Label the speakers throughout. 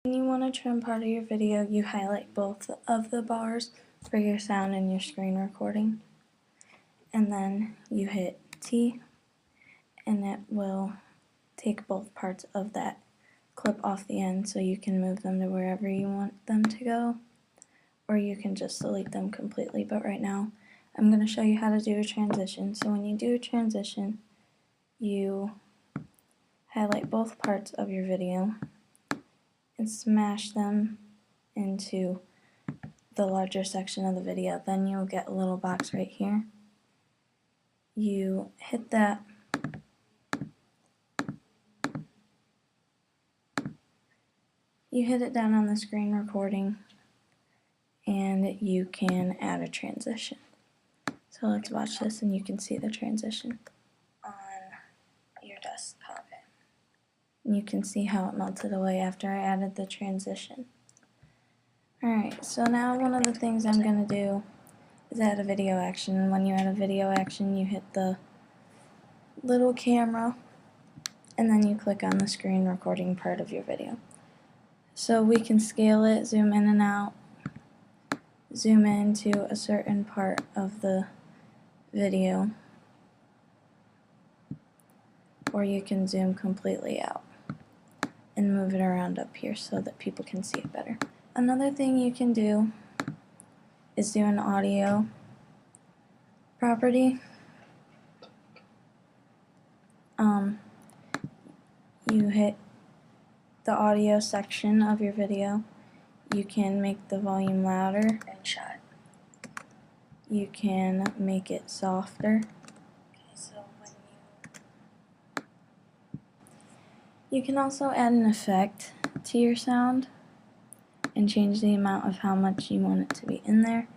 Speaker 1: When you want to trim part of your video, you highlight both of the bars for your sound and your screen recording, and then you hit T, and it will take both parts of that clip off the end so you can move them to wherever you want them to go, or you can just delete them completely. But right now I'm going to show you how to do a transition. So when you do a transition, you highlight both parts of your video and smash them into the larger section of the video. Then you'll get a little box right here. You hit that, you hit it down on the screen recording, and you can add a transition. So let's watch this and you can see the transition on your desktop. And you can see how it melted away after I added the transition. Alright, so now one of the things I'm going to do is add a video action. And when you add a video action, you hit the little camera and then you click on the screen recording part of your video. So we can scale it, zoom in and out, zoom into a certain part of the video, or you can zoom completely out and move it around up here so that people can see it better. Another thing you can do is do an audio property. You hit the audio section of your video. You can make the volume louder. You can make it softer. You can also add an effect to your sound and change the amount of how much you want it to be in there.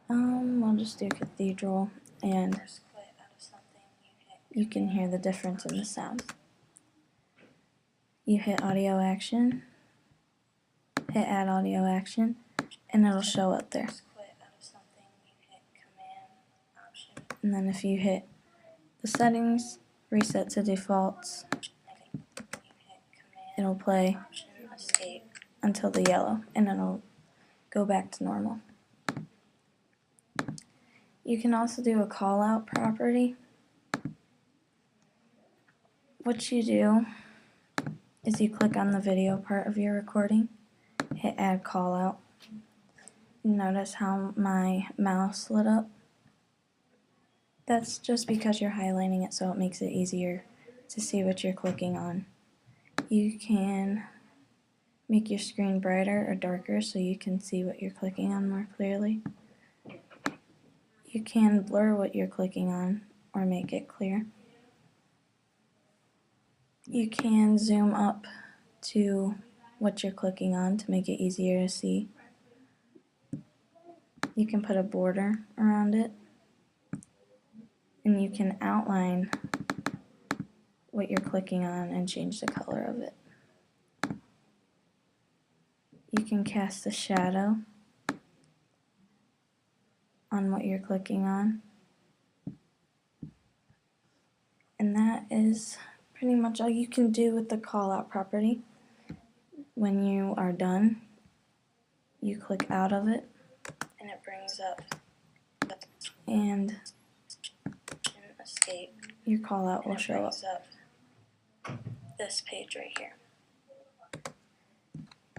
Speaker 1: We'll just do cathedral, and you can hear the difference in the sound. You hit audio action, hit add audio action, and it'll show up there. And then if you hit the settings, reset to defaults, it'll play until the yellow, and it'll go back to normal. You can also do a call out property. What you do is you click on the video part of your recording, hit add call out. Notice how my mouse lit up? That's just because you're highlighting it, so it makes it easier to see what you're clicking on. You can make your screen brighter or darker so you can see what you're clicking on more clearly. You can blur what you're clicking on or make it clear. You can zoom up to what you're clicking on to make it easier to see. You can put a border around it, and you can outline what you're clicking on and change the color of it. You can cast a shadow on what you're clicking on. And that is pretty much all you can do with the callout property. When you are done, you click out of it, and it brings up and escape. Your callout will show up. This page right here.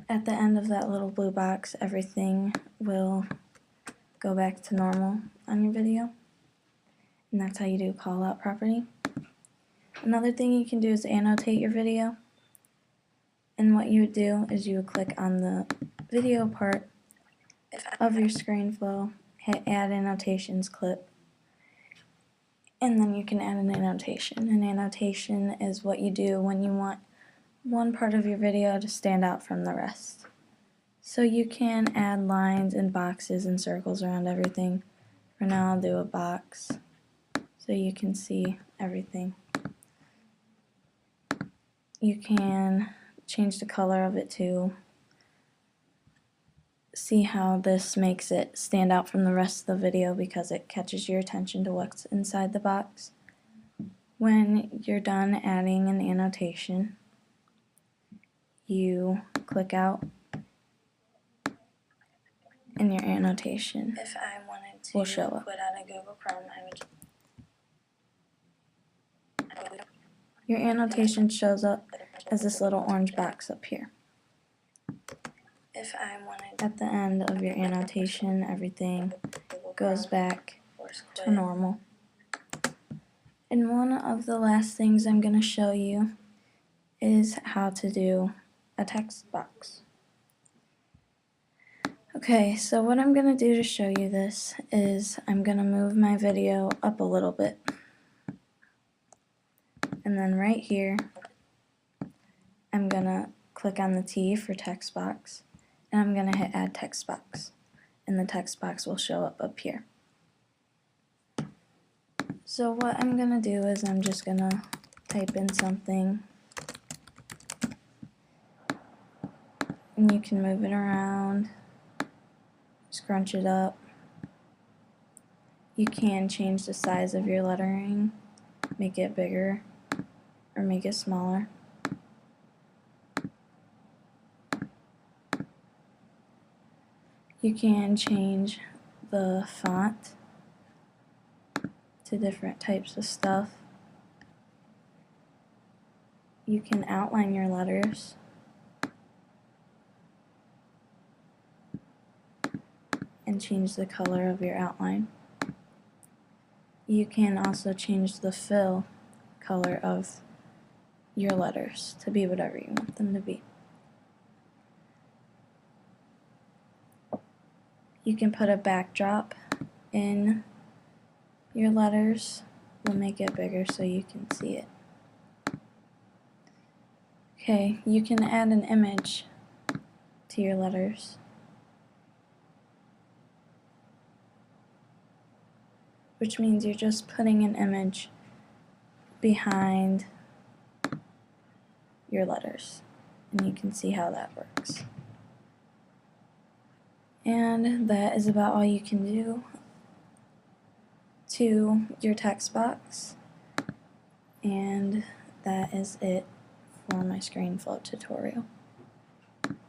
Speaker 1: At the end of that little blue box, everything will go back to normal on your video. And that's how you do call out property. Another thing you can do is annotate your video. And what you would do is you would click on the video part of your Screenflow, hit add annotations clip, and then you can add an annotation. An annotation is what you do when you want one part of your video to stand out from the rest. So you can add lines and boxes and circles around everything. For now I'll do a box so you can see everything. You can change the color of it too. See how this makes it stand out from the rest of the video because it catches your attention to what's inside the box. When you're done adding an annotation, you click out, and your annotation
Speaker 2: If I wanted to
Speaker 1: will show up.
Speaker 2: quit out of Google Chrome, I would.
Speaker 1: Your annotation shows up as this little orange box up here.
Speaker 2: If I wanted
Speaker 1: At the end of your annotation, everything goes back to normal. And one of the last things I'm going to show you is how to do a text box. Okay, so what I'm going to do to show you this is I'm going to move my video up a little bit. And then right here, I'm going to click on the T for text box, and I'm going to hit add text box, and the text box will show up here. So what I'm going to do is I'm just going to type in something, and you can move it around, scrunch it up. You can change the size of your lettering, make it bigger or make it smaller. You can change the font to different types of stuff. You can outline your letters. And change the color of your outline. You can also change the fill color of your letters to be whatever you want them to be. You can put a backdrop in your letters. We'll make it bigger so you can see it. Okay, you can add an image to your letters. Which means you're just putting an image behind your letters. And you can see how that works. And that is about all you can do to your text box. And that is it for my Screenflow tutorial.